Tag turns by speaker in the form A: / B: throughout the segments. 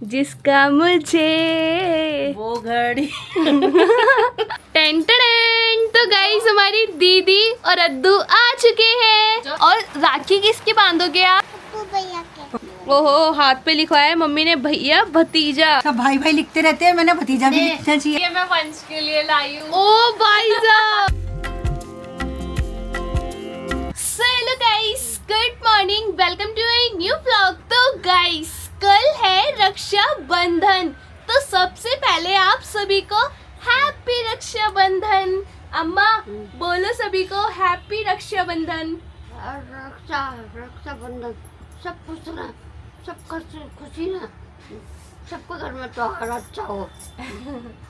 A: जिसका मुझे
B: वो घड़ी
A: टेन टेन। तो गाइस हमारी दीदी और अद्दू आ चुके हैं। और राखी किसकी बांधोगे आप?
C: भैया के।
A: ओहो, हाथ पे लिखा है मम्मी ने भैया भतीजा।
B: सब भाई भाई लिखते रहते हैं, मैंने भतीजा भी लिखना चाहिए।
A: ये मैं वंश के लिए लाई हूँ। ओ भाई साहब। Hello guys, good morning, welcome to a new vlog. तो गाइस कल है रक्षा बंधन, तो सबसे पहले आप सभी को हैप्पी रक्षा बंधन। अम्मा बोलो सभी को हैप्पी रक्षा बंधन।
C: रक्षा बंधन सब खुश रहे, सबका खुशी ना, सबको घर में त्योहार अच्छा हो,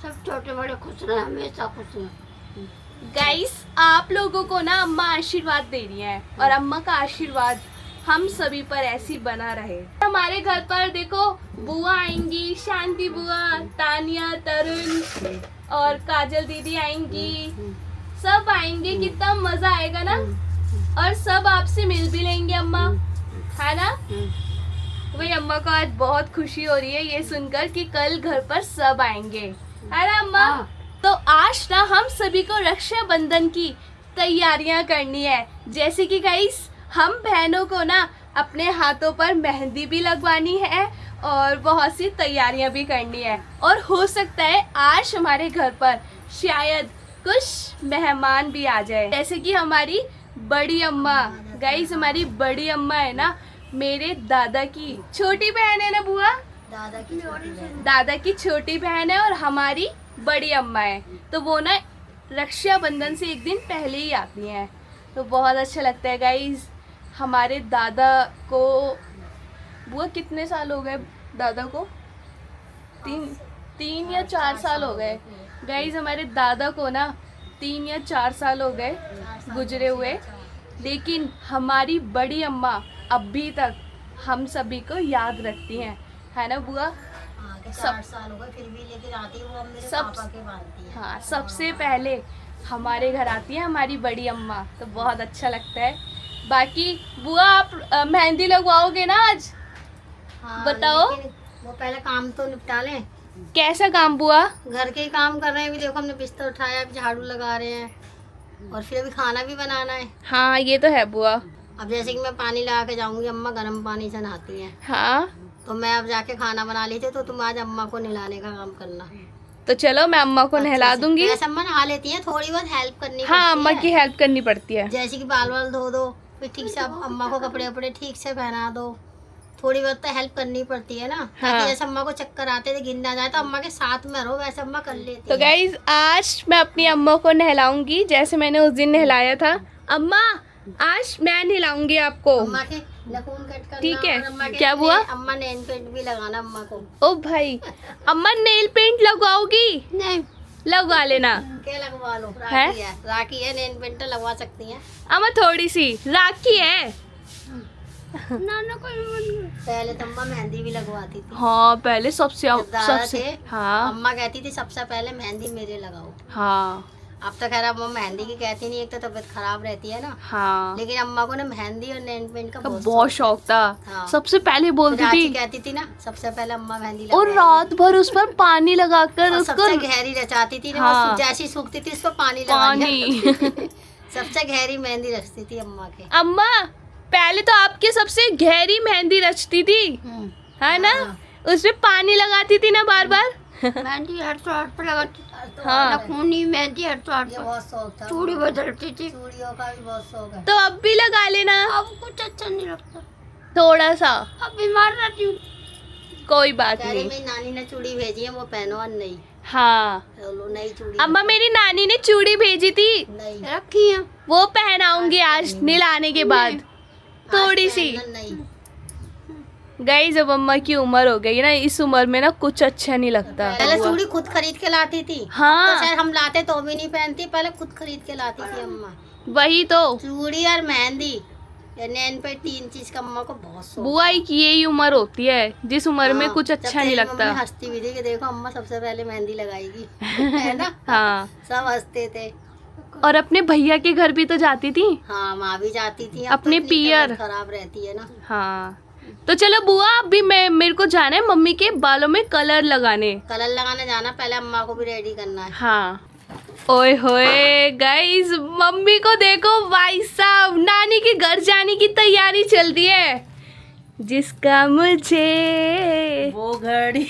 C: सब छोटे बड़े खुश रहे, हमेशा खुश रहे।
A: गाइस आप लोगों को ना अम्मा आशीर्वाद दे रही है और अम्मा का आशीर्वाद हम सभी पर ऐसी बना रहे। हमारे घर पर देखो बुआ आएंगी, शांति बुआ, तानिया, तरुण और काजल दीदी आएंगी, सब आएंगे, कितना मजा आएगा ना। और सब आपसे मिल भी लेंगे अम्मा, है ना। वही अम्मा को आज बहुत खुशी हो रही है ये सुनकर कि कल घर पर सब आएंगे, है ना अम्मा। तो आज ना हम सभी को रक्षा बंधन की तैयारियां करनी है। जैसे कि गाइस हम बहनों को ना अपने हाथों पर मेहंदी भी लगवानी है और बहुत सी तैयारियां भी करनी है। और हो सकता है आज हमारे घर पर शायद कुछ मेहमान भी आ जाए, जैसे कि हमारी बड़ी अम्मा। गाइस हमारी बड़ी अम्मा है ना मेरे दादा की छोटी बहन है ना बुआ, दादा की छोटी बहन है और हमारी बड़ी अम्मा है। तो वो ना रक्षाबंधन से एक दिन पहले ही आती हैं, तो बहुत अच्छा लगता है गाइस। हमारे दादा को बुआ कितने साल हो गए दादा को? तीन या 4 साल हो गए गाइस। हमारे दादा को ना 3 या 4 साल हो गए गुजरे हुए, लेकिन हमारी बड़ी अम्मा अभी तक हम सभी को याद रखती हैं, है ना बुआ।
C: 4 साल हो गए फिर भी लेकिन आती है वो मेरे पापा के बांधती है।
A: हाँ, सबसे पहले हमारे घर आती है हमारी बड़ी अम्मा, तो बहुत अच्छा लगता है। बाकी बुआ आप मेहंदी लगवाओगे ना आज?
C: हाँ,
A: बताओ।
C: वो पहले काम तो निपटा लें।
A: कैसा काम बुआ?
C: घर के ही काम कर रहे हैं, अभी देखो हमने बिस्तर उठाया, अभी झाड़ू लगा रहे हैं और फिर अभी खाना भी बनाना है।
A: हाँ ये तो है बुआ।
C: अब जैसे कि मैं पानी लगा के जाऊंगी, अम्मा गर्म पानी से नहाती हैं,
A: हाँ
C: तो मैं अब जाके खाना बना ली थी, तो तुम आज अम्मा को नहलाने का काम करना।
A: तो चलो मैं अम्मा को नहला दूंगी।
C: वैसे अम्मा नहा लेती हैं, थोड़ी बहुत हेल्प करनी
A: हाँ
C: पड़ती
A: अम्मा
C: है।
A: की हेल्प करनी पड़ती है।
C: जैसे कि बाल वाल धो दो, फिर ठीक से अब अम्मा को कपड़े वपड़े ठीक से पहना दो, थोड़ी बहुत तो हेल्प करनी पड़ती है ना, ताकि
A: हाँ।
C: जैसे अम्मा को चक्कर आते थे गिर ना जाए, तो अम्मा के साथ में रहो, वैसे अम्मा कर लेती
A: तो
C: है।
A: गाइज आज मैं अपनी अम्मा को नहलाऊंगी जैसे मैंने उस दिन नहलाया था। अम्मा आज मैं नहलाऊंगी आपको।
C: अम्मा के नाखून कट करना,
A: ठीक है।
C: और अम्मा के
A: क्या हुआ?
C: अम्मा नेल पेंट भी लगाना अम्मा को।
A: ओ भाई, अम्मा नेल पेंट लगवाओगी?
C: नहीं,
A: लगवा लेना।
C: क्या लगवा लो,
A: है?
C: राखी है, नेल पेंट लगवा सकती हैं।
A: अम्मा थोड़ी सी राखी है।
C: नाना को पहले तो अम्मा मेहंदी भी लगवाती थी।
A: हाँ पहले सबसे
C: जब दादा
A: सबसे
C: थे,
A: हाँ
C: अम्मा कहती थी सबसे पहले मेहंदी मेरे लगाओ।
A: हाँ
C: अब तो खैर अम्मा मेहंदी की कहती नहीं, एक तो तबीयत खराब रहती है ना,
A: हाँ
C: लेकिन अम्मा को ना मेहंदी और नेल पेंट का
A: बहुत शौक था।
C: हाँ।
A: सबसे पहले बोलती
C: राखी
A: थी
C: कहती थी ना सबसे पहले अम्मा मेहंदी
A: और
C: लगाएगी।
A: रात भर उस पर पानी लगाकर
C: और
A: उसको
C: सबसे गहरी रचाती थी ना,
A: हाँ।
C: वो जैसी सूखती थी उसको पानी लगा दिया।
A: पानी
C: सबसे गहरी मेहंदी रचती थी अम्मा के।
A: अम्मा पहले तो आपके सबसे गहरी मेहंदी रचती थी, है ना। उसमें पानी लगाती थी ना बार बार।
C: मेहंदी हर त्योहार पर लगाती,
A: हाँ।
C: नखूनी मेहंदी हर त्योहार पर, बहुत शौक था। चूड़ी बदलती थी, चूड़ियों का भी बहुत शौक है।
A: तो अब भी लगा लेना।
C: अब कुछ अच्छा नहीं लगता,
A: थोड़ा सा,
C: अब बीमार रहती हूँ।
A: कोई बात नहीं।
C: मेरी नानी ने चूड़ी भेजी है, वो पहनो और नहीं,
A: हाँ
C: लो नई चूड़ी।
A: अम्मा मेरी नानी ने चूड़ी भेजी थी,
C: नहीं रखी है,
A: वो पहनाऊंगी आज नहलाने के बाद थोड़ी सी।
C: नहीं
A: गई जब अम्मा की उम्र हो गई ना, इस उम्र में ना कुछ अच्छा नहीं लगता।
C: पहले चूड़ी खुद खरीद के लाती थी।
A: हाँ।
C: तो शायद हम लाते तो भी नहीं पहनती, पहले खुद खरीद के लाती थी अम्मा।
A: वही तो
C: चूड़ी और मेहंदी या नैन पे 3 चीज का अम्मा को बहुत शौक।
A: बुआ की यही उम्र होती है जिस उम्र में
C: हाँ,
A: कुछ
C: जब
A: अच्छा नहीं
C: तेरी
A: लगता।
C: मम्मी हंसती भी थी कि देखो अम्मा सबसे पहले मेहंदी लगाएगी, है ना।
A: हाँ
C: सब हंसते थे।
A: और अपने भैया के घर भी तो जाती थी।
C: हाँ माँ भी जाती थी। अब
A: अपने
C: तो इतनी
A: पियर।
C: तबीयत खराब रहती है ना।
A: हाँ तो चलो बुआ, अभी मेरे को जाना है मम्मी के बालों में कलर लगाने।
C: कलर लगाने जाना, पहले अम्मा को भी रेडी करना है।
A: हाँ। ओए होए गाइस, मम्मी को देखो भाई साहब, नानी के घर जाने की तैयारी चल रही है, जिसका मुझे
B: वो घड़ी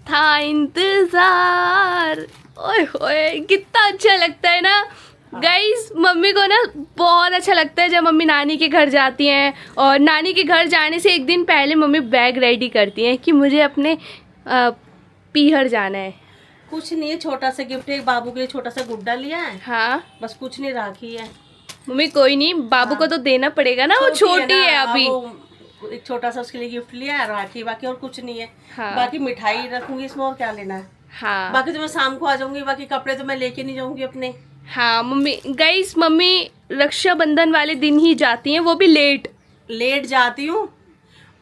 A: था इंतजार। ओए होए, कितना अच्छा लगता है ना गाइस। मम्मी को ना बहुत अच्छा लगता है जब मम्मी नानी के घर जाती हैं, और नानी के घर जाने से एक दिन पहले मम्मी बैग रेडी करती हैं कि मुझे अपने पीहर जाना है।
B: कुछ नहीं है, छोटा सा गिफ्ट है, बाबू के लिए छोटा सा गुड्डा लिया है।
A: हाँ
B: बस, कुछ नहीं, राखी है।
A: मम्मी कोई नहीं, बाबू को तो देना पड़ेगा ना, वो छोटी है
B: ना,
A: अभी।
B: वो एक छोटा सा उसके लिए गिफ्ट लिया है, राखी, बाकी और कुछ नहीं है।
A: हाँ।
B: बाकी मिठाई रखूंगी इसमें, और क्या लेना है।
A: हाँ
B: बाकी तो मैं शाम को आ जाऊंगी, बाकी कपड़े तो मैं लेके नहीं जाऊंगी अपने।
A: हाँ मम्मी, गाइस मम्मी रक्षाबंधन वाले दिन ही जाती हैं, वो भी लेट
B: जाती हूँ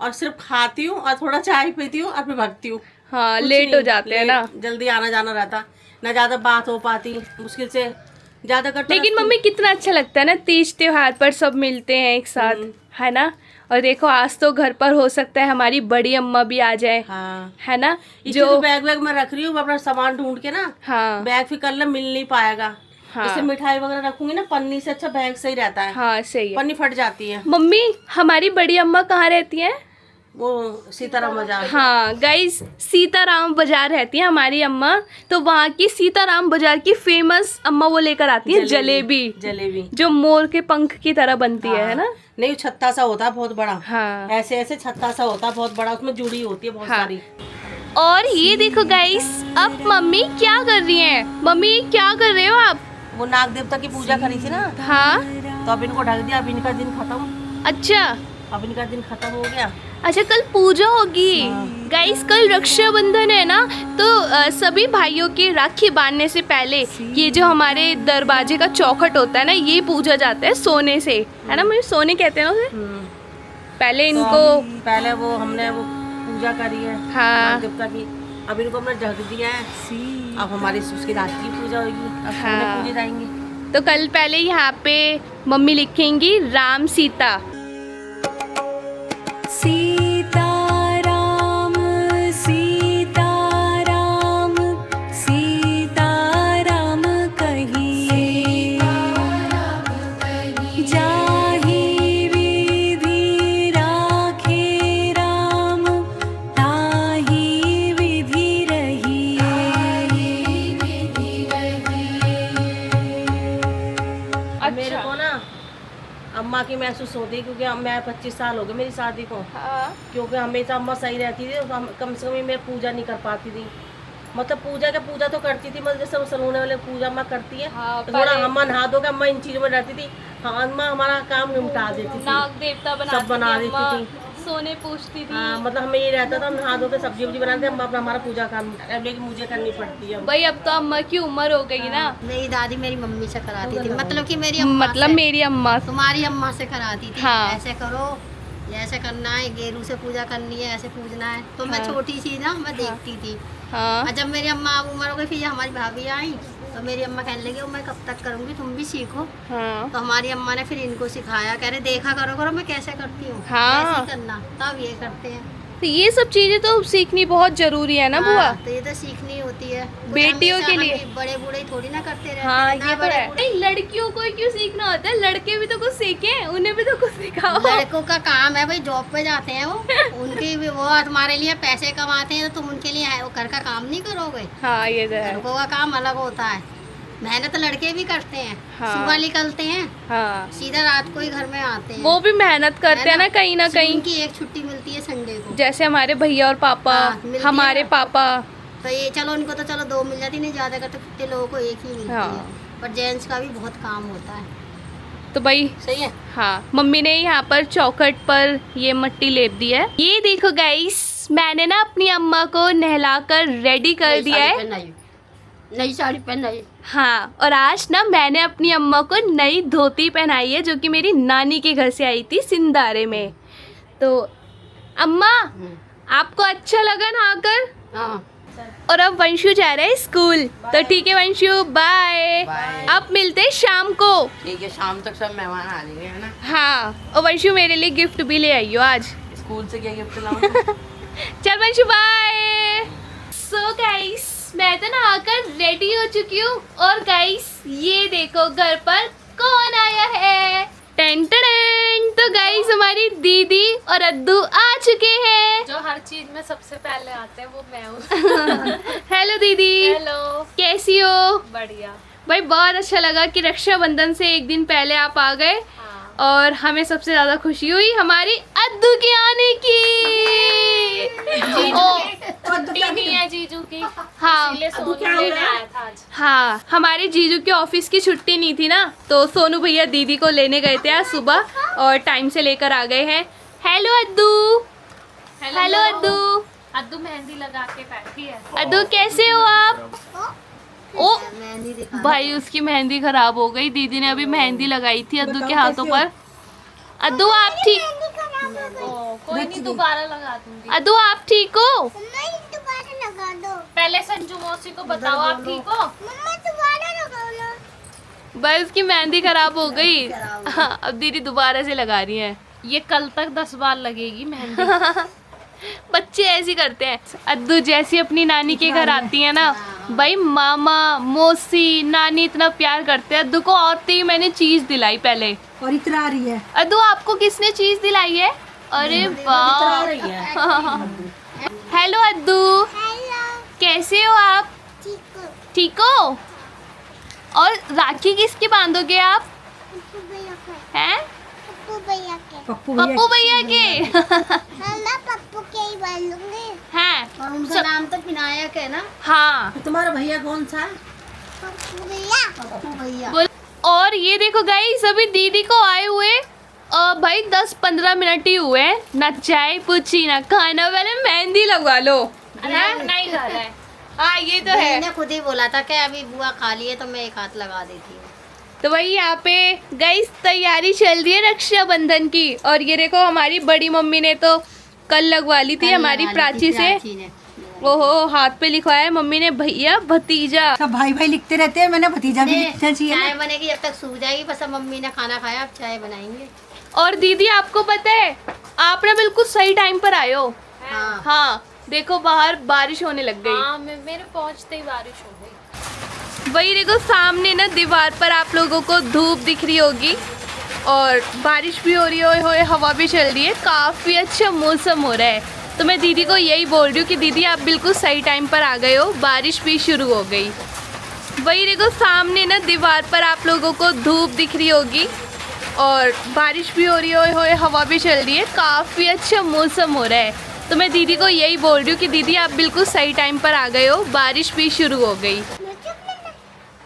B: और सिर्फ खाती हूँ और थोड़ा चाय पीती हूँ और फिर भागती हूँ।
A: हाँ
B: कुछ
A: लेट हो
B: नहीं,
A: जाते हैं ना।
B: जल्दी आना जाना रहता, ना ज्यादा बात हो पाती, मुश्किल से ज्यादा करता।
A: लेकिन मम्मी कितना अच्छा लगता है ना, तीज त्योहार पर सब मिलते हैं एक साथ, है ना। और देखो आज तो घर पर हो सकता है हमारी बड़ी अम्मा भी आ जाए,
B: हाँ,
A: है ना।
B: जो बैग वैग मैं रख रही हूँ अपना सामान ढूंढ के ना,
A: हाँ
B: बैग फिर कल मिल नहीं पाएगा।
A: हाँ
B: जैसे मिठाई वगैरह रखूंगी ना, पन्नी से अच्छा बैग सही रहता है।
A: हाँ सही है।
B: पन्नी फट जाती है।
A: मम्मी हमारी बड़ी अम्मा कहाँ रहती है?
B: वो सीताराम बाजार।
A: हाँ गाइस, सीताराम बाजार रहती है हमारी अम्मा, तो वहाँ की सीताराम बाजार की फेमस अम्मा वो लेकर आती है जलेबी, जो मोर के पंख की तरह बनती है ना।
B: नहीं, छत्ता सा होता है बहुत बड़ा।
A: हाँ
B: ऐसे ऐसे छत्ता सा होता है बहुत बड़ा, उसमें जुड़ी होती है बहुत सारी।
A: और ये देखो गाइस, अब मम्मी क्या कर रही हैं? मम्मी क्या कर रहे हो आप?
B: वो नाग देवता की पूजा करी थी ना,
A: हाँ
B: तो अब इनको ढक दिया, अब इनका दिन खत्म।
A: अच्छा
B: अब इनका दिन खत्म हो गया।
A: अच्छा, कल पूजा होगी गाइस, कल रक्षाबंधन है ना, तो सभी भाइयों के राखी बांधने से पहले ये जो हमारे दरवाजे का चौखट होता है ना, ये पूजा जाता है सोने से, है ना। मुझे सोने कहते हैं ना उसे। पहले
B: तो
A: इनको
B: पहले वो हमने वो पूजा करी है
A: हाँ।
B: नाग देवता की, अब इनको हमने ढक दिया है। अब हमारी उसकी रात की पूजा होगी, अब सोने पूजे जाएंगे।
A: तो कल पहले यहाँ पे मम्मी लिखेंगी राम सीता।
D: सीताराम सीताराम सीताराम कहिए, जाहि विधि राखे राम, ताहि विधि रहिए।
B: मेरे को ना अम्मा की महसूस होती है, क्योंकि मैं 25 साल हो गए मेरी शादी को। क्योंकि हमेशा अम्मा सही रहती थी, तो कम से कम मैं पूजा नहीं कर पाती थी। मतलब पूजा तो करती थी, मतलब जैसे सलूने वाले पूजा अम्मा करती है, तो थोड़ा अम्मा नहा धो के अम्मा इन चीजों में रहती थी। हाँ, अम्मा हमारा काम निपटा देती थी,
A: नाग देवता
B: सब बना देती थी,
A: सोने पूछती थी।
B: हाँ, मतलब हमें ये रहता था, हम नहा धो के सब्जी वब्जी बनाते, हम अपना हमारा पूजा काम, लेकिन मुझे करनी पड़ती है।
A: भाई अब तो अम्मा की उम्र हो गई ना।
C: मेरी दादी मेरी मम्मी से कराती थी, मतलब कि मेरी अम्मा
A: मतलब
C: से,
A: मेरी अम्मा
C: तुम्हारी अम्मा से कराती थी।
A: हाँ।
C: ऐसे करो, ऐसे करना है, गेरू से पूजा करनी है, ऐसे पूजना है। तो मैं
A: हाँ।
C: छोटी सी ना, मैं देखती थी।
A: हाँ
C: और जब मेरी अम्मा उम्र हो गई, फिर हमारी भाभी आई, तो मेरी अम्मा कहने लगी मैं कब तक करूँगी, तुम भी सीखो।
A: हाँ
C: तो हमारी अम्मा ने फिर इनको सिखाया, कह रहे देखा करो मैं कैसे करती हूँ,
A: हाँ।
C: ऐसे ही करना, तब ये करते हैं।
A: तो ये सब चीजें तो सीखनी बहुत जरूरी है ना बुआ,
C: हाँ, तो ये तो सीखनी होती है
A: बेटियों के लिए।
C: बड़े बूढ़े थोड़ी ना करते रहते
A: हाँ
C: हैं, ना
A: ये तो
C: बड़े
A: है।
C: बूढ़े।
A: नहीं, लड़कियों को ही क्यों सीखना होता है, लड़के भी तो कुछ सीखे, उन्हें भी तो कुछ सिखाओ।
C: लड़कों का काम है भाई, जॉब पे जाते हैं वो, उनके भी वो तुम्हारे लिए पैसे कमाते हैं, तो तुम उनके लिए वो घर का काम नहीं करोगे।
A: हाँ ये तो है।
C: लड़कों का काम अलग होता है, मेहनत लड़के भी करते हैं।
A: हाँ।
C: सुबह निकलते हैं,
A: हाँ
C: सीधा रात को ही घर में आते हैं।
A: वो भी मेहनत करते हैं ना कहीं ना कहीं।
C: उनकी एक छुट्टी मिलती है संडे को।
A: जैसे हमारे भैया और पापा,
C: हाँ, मिलती है
A: हमारे
C: ना।
A: पापा।
C: तो ये चलो उनको तो चलो 2 मिल जाती, नहीं ज़्यादा करते, कितने लोगों को एक ही मिलती
A: हाँ।
C: है। पर जेंट्स का भी बहुत काम होता है।
A: तो भाई
C: सही है।
A: हाँ, मम्मी ने यहाँ पर चौखट पर ये मिट्टी लेप दी है। ये देखो गाइस, मैंने ना अपनी अम्मा को नहलाकर रेडी कर दिया है।
C: नई साड़ी पहनाई।
A: हाँ, और आज ना मैंने अपनी अम्मा को नई धोती पहनाई है, जो कि मेरी नानी के घर से आई थी सिंधारे में। तो अम्मा, आपको अच्छा लगा नहाकर?
C: हाँ
A: और अब वंशु जा रहा है स्कूल। तो ठीक है वंशु, बाय। अब मिलते हैं शाम को।
B: ठीक है, शाम तक सब मेहमान आ जाएंगे, है ना।
A: हाँ, और वंशु मेरे लिए गिफ्ट भी ले आई हो आज।
B: स्कूल से क्या गिफ्ट लाऊं?
A: चल वंशु, बाय। सो गाइस, मैं तो नहाकर रेडी हो चुकी हूँ और गाइस ये देखो घर पर कौन आया है। Ten ten. तो गाइस हमारी दीदी और अद्दू आ चुके हैं।
E: जो हर चीज में सबसे पहले आते हैं वो मैं हूँ।
A: हेलो दीदी,
E: हेलो,
A: कैसी हो?
E: बढ़िया।
A: भाई बहुत अच्छा लगा कि रक्षाबंधन से एक दिन पहले आप आ गए।
E: हाँ।
A: और हमें सबसे ज्यादा खुशी हुई हमारी अद्दू के आने की।
E: छुट्टी नहीं है जीजू की,
A: हाँ
E: इसलिए सोनू लेने आया था आज।
A: हाँ, हमारे जीजू के ऑफिस की छुट्टी नहीं थी ना, तो सोनू भैया दीदी को लेने गए थे आज सुबह और टाइम से लेकर आ गए हैं। हेलो अद्दू। हेलो अद्दू।
E: अद्दू मेहंदी लगा के बैठी है।
A: अद्दू कैसे हो आप? ओ भाई, उसकी मेहंदी खराब हो गई। दीदी ने अभी मेहंदी लगाई थी अद्दू के हाथों पर। अद्दू आप ठीक?
E: कोई नहीं, दोबारा लगा दूंगी।
A: अद्दू आप ठीक हो?
E: पहले संजू मौसी को बताओ आप ठीक हो।
A: भाई उसकी मेहंदी खराब हो गई। हाँ, अब दीदी दोबारा से लगा रही है।
E: ये कल तक 10 बार लगेगी मेहंदी।
A: बच्चे ऐसे करते हैं। अद्दू जैसी अपनी नानी के घर आती है ना, भाई मामा मौसी नानी इतना प्यार करते हैं। अद्दू को आते ही मैंने चीज दिलाई पहले।
F: और इतरा रही है।
A: अद्दू आपको किसने चीज दिलाई है? अरे वाह। हेलो अद्दू, कैसे हो आप? ठीक हो? और राखी किसकी बांधोगे आप? हैं? पप्पू भैया के। हैं?
C: और उनका नाम तो विनायक है ना।
A: हाँ।
B: तुम्हारा भैया कौन सा है?
C: पप्पू भैया।
A: बोल। और ये देखो गाइस, अभी दीदी को आए हुए भाई 10-15 मिनट ही हुए हैं। ना चाय पूछी ना खाना, पहले मेहंदी लगवा लो।
E: नहीं कर रहा है।
A: हाँ ये तो है।
C: मैंने खुद ही बोला था कि अभी बुआ खा ली है तो मैं एक हाथ लगा देती हूँ।
A: तो वही यहाँ पे गाइस तैयारी चल रही है रक्षाबंधन की। और ये देखो हमारी बड़ी मम्मी ने तो कल लगवा ली थी हमारी प्राची से। ओहो, हाथ पे लिखवाया है मम्मी ने भैया भतीजा।
F: सब भाई भाई लिखते रहते हैं, मैंने भतीजा भी लिखना चाहिए
C: चाय
F: ना।
C: बनेगी जब तक सूख जाएगी। बस अब मम्मी ने खाना खाया, अब चाय बनाएंगे।
A: और दीदी आपको पता है, आप ना बिल्कुल सही टाइम पर आए हो।
C: हाँ।
A: हाँ देखो बाहर बारिश होने लग गई।
E: हाँ, मेरे पहुंचते ही बारिश हो गई।
A: वही देखो सामने ना दीवार पर आप लोगों को धूप दिख रही होगी और बारिश भी हो रही है, हवा भी चल रही है। काफ़ी अच्छा मौसम हो रहा है। तो मैं दीदी को यही बोल रही हूँ कि दीदी आप बिल्कुल सही टाइम पर आ गए हो, बारिश भी शुरू हो गई। वही देखो सामने ना दीवार पर आप लोगों को धूप दिख रही होगी और बारिश भी हो रही है, हवा भी चल रही है। काफ़ी अच्छा मौसम हो रहा है। तो मैं दीदी को यही बोल रही हूँ कि दीदी आप बिल्कुल सही टाइम पर आ गए हो, बारिश भी शुरू हो गई।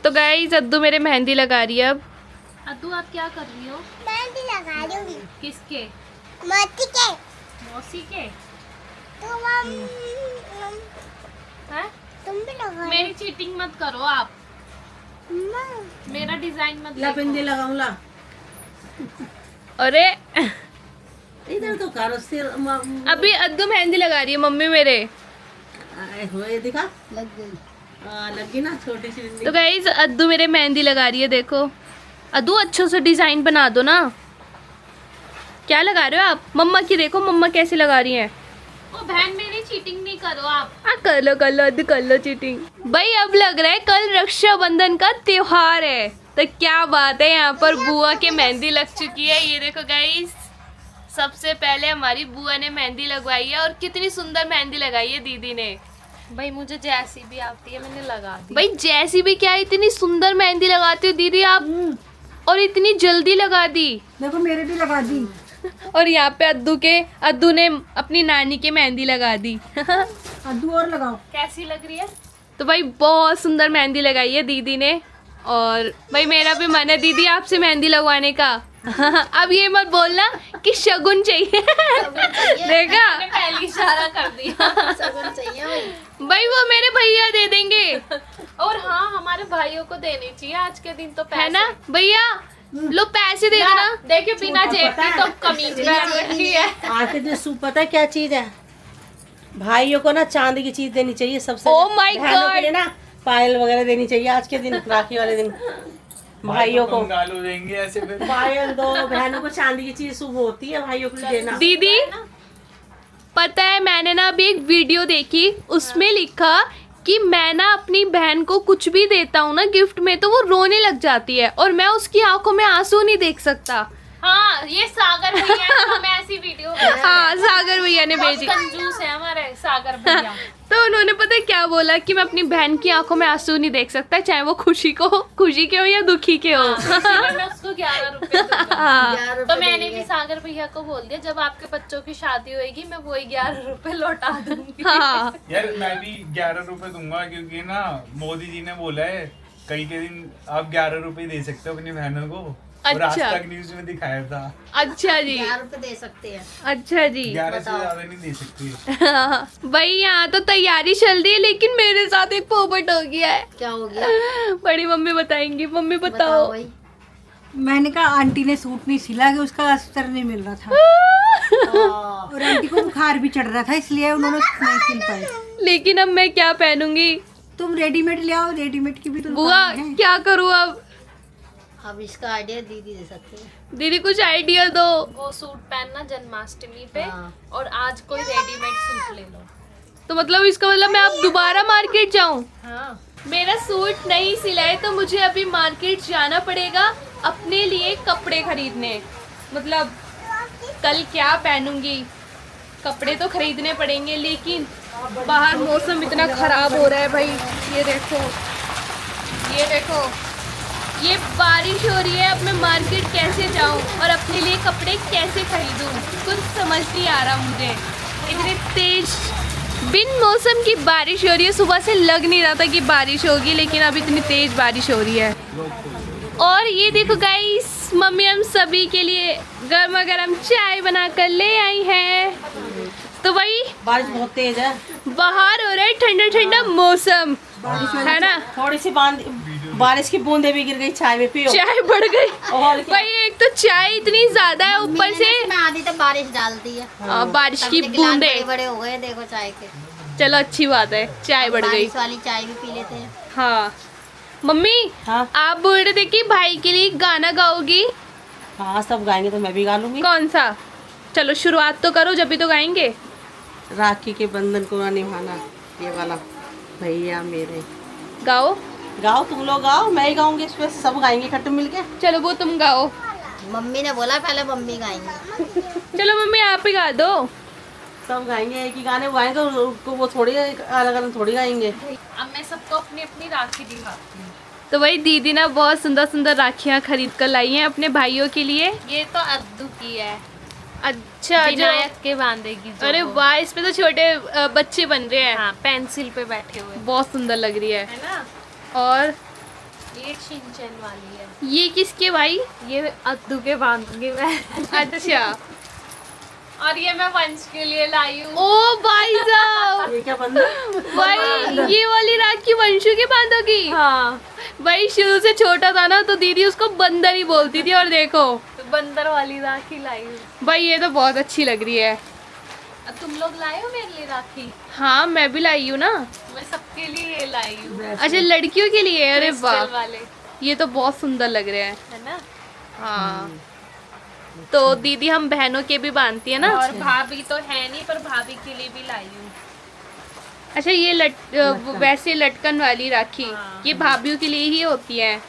A: तो गाइस अद्दू मेरे मेहंदी लगा रही है अब।
E: अद्दू आप क्या कर रही हो?
C: मेहंदी लगा दूंगी।
E: किसके?
C: मोती के।
E: मौसी के? हैं?
C: तुम भी लगा।
E: मेरी चीटिंग मत करो आप। मेरा डिजाइन मत
B: ला बिंदी
E: देखो।
B: लगाऊं ला।
A: अरे
B: इधर तो कर सिर
A: अभी अद्दू मेहंदी लगा रही है मम्मी मेरे।
B: होए दिखा।
C: लग गई।
B: लगी ना छोटी सी बिंदी।
A: तो गाइस अद्दू मेरे मेहंदी लगा रही है। देखो अद्दू अच्छे से डिजाइन बना दो ना। क्या लगा रहे हो आप? मम्मा की देखो, मम्मा कैसे लगा रही हैं।
E: ओ बहन, मेरी चीटिंग नहीं करो आप।
A: हाँ कर लो अद्दू, कर लो चीटिंग। भाई अब लग रहा है कल रक्षाबंधन का त्योहार है। तो क्या बात है, यहाँ पर बुआ के मेहंदी लग चुकी है। ये देखो गाइस, सबसे पहले हमारी बुआ ने मेहंदी लगवाई है और कितनी सुंदर मेहंदी लगाई है दीदी ने।
E: भाई मुझे जैसी भी आती है मैंने लगा दी।
A: भाई जैसी भी क्या, इतनी सुंदर मेहंदी लगाती हो दीदी आप, और इतनी जल्दी लगा दी।
F: देखो मेरे भी लगा दी।
A: और यहाँ पे अद्दू ने अपनी नानी के मेहंदी लगा दी।
F: अद्दू और लगाओ।
E: कैसी लग रही है?
A: तो भाई बहुत सुंदर मेहंदी लगाई है दीदी ने। और भाई मेरा भी मन है दीदी आपसे मेहंदी लगवाने का। अब ये मत बोलना कि शगुन चाहिए। देखा,
E: मैंने पहले इशारा कर दिया।
C: सगुन चाहिए भाई।
A: भाई वो मेरे भैया दे देंगे।
E: और हाँ, हमारे भाइयों को देनी चाहिए आज के दिन तो पैसे।
A: है ना भैया, लो पैसे दे देना।
E: देखिए बिना जेब की तो कमीज पहन रखी है।
B: आके जो सूप पता है क्या चीज है? भाइयों को ना चांदी की चीज देनी चाहिए सबसे।
A: Oh my
B: बहनों के
A: God!
B: लिए ना पायल वगैरह देनी चाहिए आज के दिन, राखी वाले दिन भाइयों को
G: गालू देंगे ऐसे फिर।
B: पायल दो, बहनों को चांदी की चीज शुभ होती है, भाइयों को देना।
A: दीदी पता है मैंने ना अभी एक वीडियो देखी, उसमें लिखा कि मैं ना अपनी बहन को कुछ भी देता हूँ ना गिफ्ट में तो वो रोने लग जाती है और मैं उसकी आंखों में आंसू नहीं देख सकता।
E: हाँ, ये सागर भैया ने हमें ऐसी वीडियो
A: हाँ सागर भैया ने भेजी।
E: कंजूस है हमारे सागर भैया।
A: तो उन्होंने पता है क्या बोला कि मैं अपनी बहन की आंखों में आंसू नहीं देख सकता, चाहे वो खुशी के हो या दुखी के हो।
E: मैं उसको 11 रुपए दूंगा।
A: हाँ।
E: तो मैंने भी सागर भैया को बोल दिया जब आपके बच्चों की शादी होगी मैं वही 11 रुपए लौटा दूंगी।
A: हाँ
G: यार मैं भी 11 रुपए दूंगा, क्योंकि ना मोदी जी ने बोला है कल के दिन आप 11 रुपए दे सकते हो अपनी बहनों को। और आज
A: अच्छा।
G: तक न्यूज में दिखाया था।
A: अच्छा जी,
C: 11 रुपए दे सकते हैं।
A: अच्छा जी।
G: 11 से ज्यादा नहीं दे सकती।
A: भाई यहाँ तो तैयारी चल रही है लेकिन मेरे साथ एक पोपट हो गया है।
C: क्या हो गया?
A: बड़ी मम्मी बताएंगी, मम्मी बताओ।
C: बताओ भाई।
F: मैंने कहा आंटी ने सूट नहीं सिला कि उसका अस्तर नहीं मिल रहा था और आंटी को बुखार भी चढ़ रहा था इसलिए उन्होंने नहीं सिल पाए।
A: लेकिन अब मैं क्या पहनूंगी?
F: तुम रेडीमेड ले आओ, रेडीमेड की भी तो
A: बुआ
F: दुकान है।
A: क्या करूँ
C: अब इसका आइडिया दीदी दे सकते हैं।
A: दीदी कुछ आइडिया दो।
E: वो सूट पहनना जन्माष्टमी पे
C: हाँ।
E: और आज कोई रेडीमेड सूट ले लो।
A: तो मतलब इसका मतलब मैं अब दोबारा मार्केट जाऊं?
E: हाँ,
A: मेरा सूट नहीं सिलाए तो मुझे अभी मार्केट जाना पड़ेगा अपने लिए कपड़े खरीदने। मतलब कल क्या पहनूंगी, कपड़े तो खरीदने पड़ेंगे लेकिन बाहर मौसम इतना खराब हो रहा है भाई। ये देखो, ये देखो, ये बारिश हो रही है। अब मैं मार्केट कैसे जाऊं और अपने लिए कपड़े कैसे खरीदूं, कुछ समझ नहीं आ रहा मुझे। इतनी तेज बिन मौसम की बारिश हो रही है, सुबह से लग नहीं रहा था कि बारिश होगी लेकिन अब इतनी तेज बारिश हो रही है। और ये देखो गाइस, मम्मी हम सभी के लिए गर्मा गर्म चाय बना कर ले आई है। तो भाई
B: बारिश बहुत तेज है,
A: बाहर हो रहा है ठंडा ठंडा मौसम है ना,
B: थोड़ी सी बारिश की बूंदे भी गिर गई चाय में, पियो।
A: चाय बढ़ गई
B: और क्या?
A: भाई। एक तो चाय इतनी ज्यादा है, ऊपर से
C: मैं आधी तो बारिश डालती है।
A: बारिश की
C: सबके गिलास
A: बूंदे।
C: बड़े बड़े हो गए देखो चाय के।
A: चलो अच्छी बात है, चाय बढ़ गई।
C: बारिश वाली चाय भी पी लेते हैं।
A: हाँ मम्मी,
B: हाँ
A: आप बोल रहे थे कि भाई के लिए गाना गाओगी,
B: हाँ, सब गाएंगे तो मैं भी गा लूंगी।
A: कौन सा? चलो शुरुआत तो करो जब भी तो गाएंगे।
B: राखी के बंधन को ना निभाना, ये वाला भैया मेरे।
A: गाओ।
B: गाओ, तुम लोग गाओ, मैं ही गाऊंगी, इस पे सब गाएंगे इकट्ठे मिलके।
A: चलो वो तुम गाओ।
C: मम्मी ने बोला पहले मम्मी गाएंगे।
A: चलो मम्मी आप ही गा दो।
B: सब गाएंगे, एक ही गाने वो गाएंगे, उसको वो थोड़ी अलग अलग थोड़ी गाएंगे।
E: अब मैं सबको अपनी अपनी राखी दिखाती हूँ।
A: तो वही दीदी ना बहुत सुंदर सुंदर राखियाँ खरीद कर लाई हैं अपने भाइयों के लिए।
E: ये तो अद्दू की है,
A: अच्छा
E: विनायक के बांधेगी जो
A: अरे
E: वो।
A: वाह, इस पे तो छोटे बच्चे बन रहे हैं।
E: हाँ, पेंसिल पे बैठे हुए
A: बहुत सुंदर लग रही है।
E: है ना।
A: और
E: ये शिनचैन वाली है,
A: ये किसके भाई?
E: ये अद्दू के बांधूंगी मैं।
A: अच्छा।
E: और ये मैं वंश के लिए लाई हूँ।
A: ओ भाई साहब,
B: ये क्या बंधन?
A: भाई ये वाली राखी वंशु के बांधोगी?
E: हाँ,
A: भाई शुरू से छोटा था ना तो दीदी उसको बंदर ही बोलती थी और देखो
E: तो बंदर वाली राखी लाई हूँ।
A: भाई ये तो बहुत अच्छी लग रही है।
E: अब तुम लोग लाए हो मेरे लिए राखी?
A: हाँ मैं भी लाई हूँ ना।
E: मैं सबके लिए ये लाई हूँ,
A: अच्छा लड़कियों के लिए? अरे वाह,
E: क्रिस्टल वाले,
A: ये तो बहुत सुंदर लग रहे हैं।
E: है ना।
A: हाँ तो दीदी हम बहनों के भी बांधती है ना।
E: और भाभी तो है नहीं, पर भाभी के लिए भी लाई हूँ।
A: अच्छा ये वैसे लटकन वाली राखी
E: हाँ।
A: ये भाभीियों के लिए ही होती है।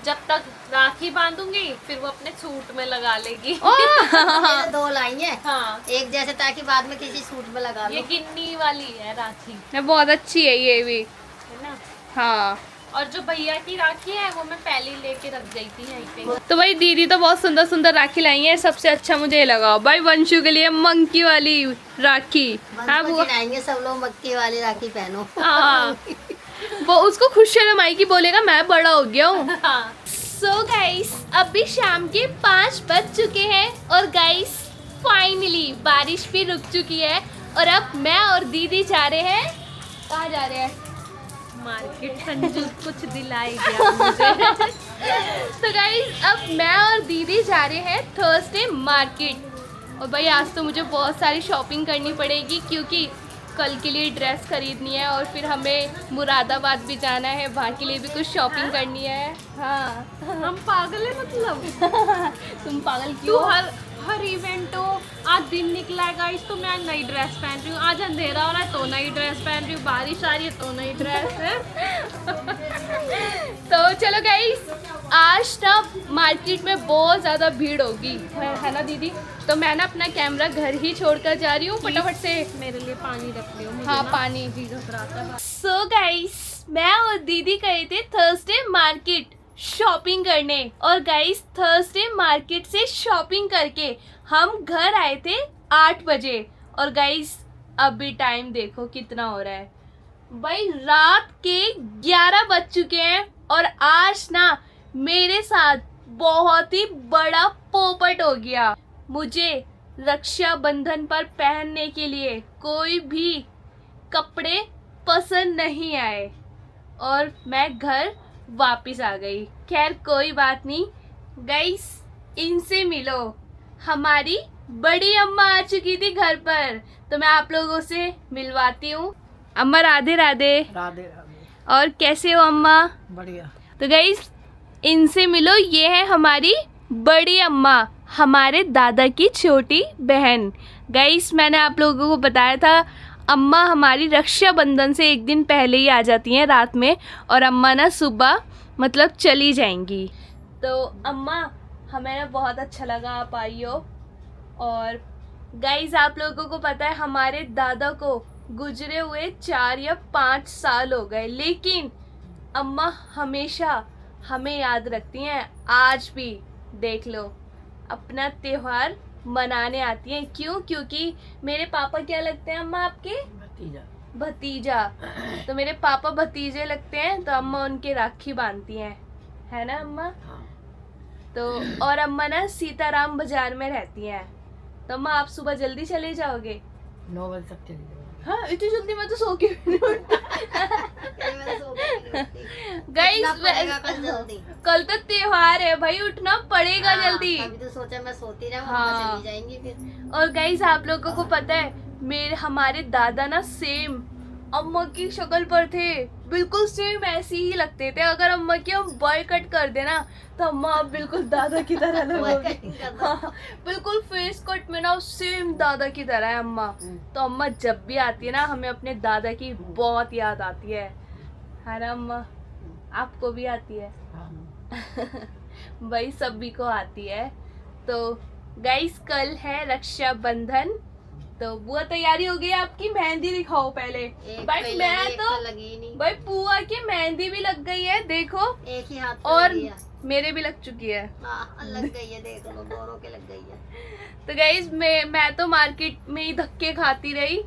E: जब तक राखी बांधूंगी फिर वो अपने सूट में लगा लेगी।
C: मैंने 2 लाई है,
E: हाँ,
C: एक जैसे ताकि बाद में किसी सूट में लगा
E: ये
C: लो।
E: गिन्नी वाली है राखी,
A: बहुत अच्छी है ये भी।
E: है ना।
A: हाँ
E: और जो भैया की राखी है वो मैं पहले ही लेके रख गई थी यहीं पे।
A: तो भाई दीदी तो बहुत सुंदर सुंदर राखी लाई है। सबसे अच्छा मुझे ये लगा भाई वंशु के लिए मंकी वाली राखी। हाँ
C: बंद
A: बुआ,
C: को चिढ़ाएंगे सब लोग, मक्की वाली राखी पहनो।
A: हाँ वो उसको खुश शर्माई की बोलेगा मैं बड़ा हो गया हूँ।
E: हाँ,
A: सो गाइस अभी शाम के 5 बज चुके हैं और गाइस फाइनली बारिश भी रुक चुकी है और अब मैं और दीदी जा रहे हैं। कहाँ जा रहे हैं?
E: मार्केट संजू कुछ दिलाई गया मुझे।
A: तो गाइस अब मैं और दीदी जा रहे हैं थर्सडे मार्केट। और भाई आज तो मुझे बहुत सारी शॉपिंग करनी पड़ेगी क्योंकि कल के लिए ड्रेस खरीदनी है और फिर हमें मुरादाबाद भी जाना है, वहाँ के लिए भी कुछ शॉपिंग करनी है। हाँ
E: हम पागल है मतलब।
A: तुम पागल
E: तू
A: क्यों?
E: हर इवेंट हो, आज दिन निकला है गाइस तो मैं नई ड्रेस पहन रही हूँ, आज अंधेरा हो रहा है तो नई ड्रेस पहन रही हूँ, बारिश आ रही है तो नई ड्रेस है।
A: तो चलो गाइस, आज ना मार्केट में बहुत ज़्यादा भीड़ होगी, है ना दीदी? तो मैं ना अपना कैमरा घर ही छोड़कर जा रही हूँ फटाफट से।
E: मेरे लिए पानी रख लियो, मुझे
A: हाँ
E: ना
A: पानी।
E: जी घबराता है।
A: सो गाइस, मैं और दीदी गए थे थर्सडे मार्केट शॉपिंग करने, और गाइस थर्सडे मार्केट से शॉपिंग करके हम घर आए थे 8 बजे। और गाइस अभी टाइम देखो कितना हो रहा है भाई, रात के 11 बज चुके हैं। और आज ना मेरे साथ बहुत ही बड़ा पोपट हो गया। मुझे रक्षाबंधन पर पहनने के लिए कोई भी कपड़े पसंद नहीं आए और मैं घर वापस आ गई। खैर कोई बात नहीं गाइस, इनसे मिलो, हमारी बड़ी अम्मा आ चुकी थी घर पर, तो मैं आप लोगों से मिलवाती हूँ। अम्मा राधे राधे।
B: राधे राधे।
A: और कैसे हो अम्मा?
B: बढ़िया।
A: तो गाइस इनसे मिलो, ये है हमारी बड़ी अम्मा, हमारे दादा की छोटी बहन। गाइस मैंने आप लोगों को बताया था अम्मा हमारी रक्षाबंधन से एक दिन पहले ही आ जाती हैं रात में, और अम्मा ना सुबह मतलब चली जाएंगी। तो अम्मा हमें ना बहुत अच्छा लगा आप आई हो। और गाइस आप लोगों को पता है हमारे दादा को गुजरे हुए 4 या 5 साल हो गए, लेकिन अम्मा हमेशा हमें याद रखती हैं। आज भी देख लो अपना त्योहार मनाने आती हैं। क्यों? क्योंकि मेरे पापा क्या लगते हैं अम्मा आपके? भतीजा। तो मेरे पापा भतीजे लगते हैं, तो अम्मा उनके राखी बांधती हैं, है ना अम्मा? तो और अम्मा ना सीताराम बाजार में रहती हैं। तो अम्मा आप सुबह जल्दी चले जाओगे?
B: 9 बजे तक चली जाओ।
A: हाँ इतनी जल्दी मैं तो सो के भी नहीं उठती। गाइस
C: कल जल्दी।
A: कल तो त्योहार है भाई, उठना पड़ेगा जल्दी।
C: अभी तो सोचा मैं सोती रहूं,
A: हाँ।
C: अम्मा चली जाएंगी फिर।
A: और गाइस आप लोगों को पता है हमारे दादा ना सेम अम्मा की शक्ल पर थे, बिल्कुल सेम ऐसे ही लगते थे। अगर अम्मा की हम बॉय कट कर देना तो अम्मा अब बिल्कुल दादा की तरह लगोगी। हाँ, बिल्कुल फेस कट में ना सेम दादा की तरह है अम्मा। तो अम्मा जब भी आती है ना हमें अपने दादा की बहुत याद आती है ना अम्मा? आपको भी आती है? भाई सभी को आती है। तो गाइस कल है रक्षाबंधन, तो बुआ तैयारी हो गई आपकी? मेहंदी दिखाओ पहले। भाई मैं तो
C: लगी नहीं।
A: भाई बुआ की मेहंदी भी लग गई है देखो,
C: एक ही हाथ पे
A: और
C: लगी है।
A: मेरे भी लग चुकी है।
C: हाँ, लग गई है, देख लो दोनों के लग गई है।
A: तो गाइस मैं तो मार्केट में ही धक्के खाती रही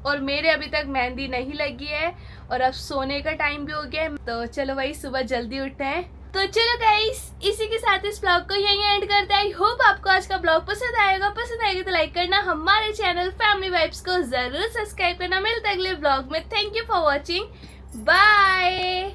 A: और मेरे अभी तक मेहंदी नहीं लगी है, और अब सोने का टाइम भी हो गया है। तो चलो भाई सुबह जल्दी उठते हैं। तो चलो गाइस इसी के साथ इस ब्लॉग को यहीं एंड करते हैं। आई होप आपको आज का ब्लॉग पसंद आएगा तो लाइक करना, हमारे चैनल फैमिली वाइब्स को जरूर सब्सक्राइब करना। मिलते हैं अगले ब्लॉग में। Thank you for watching, bye.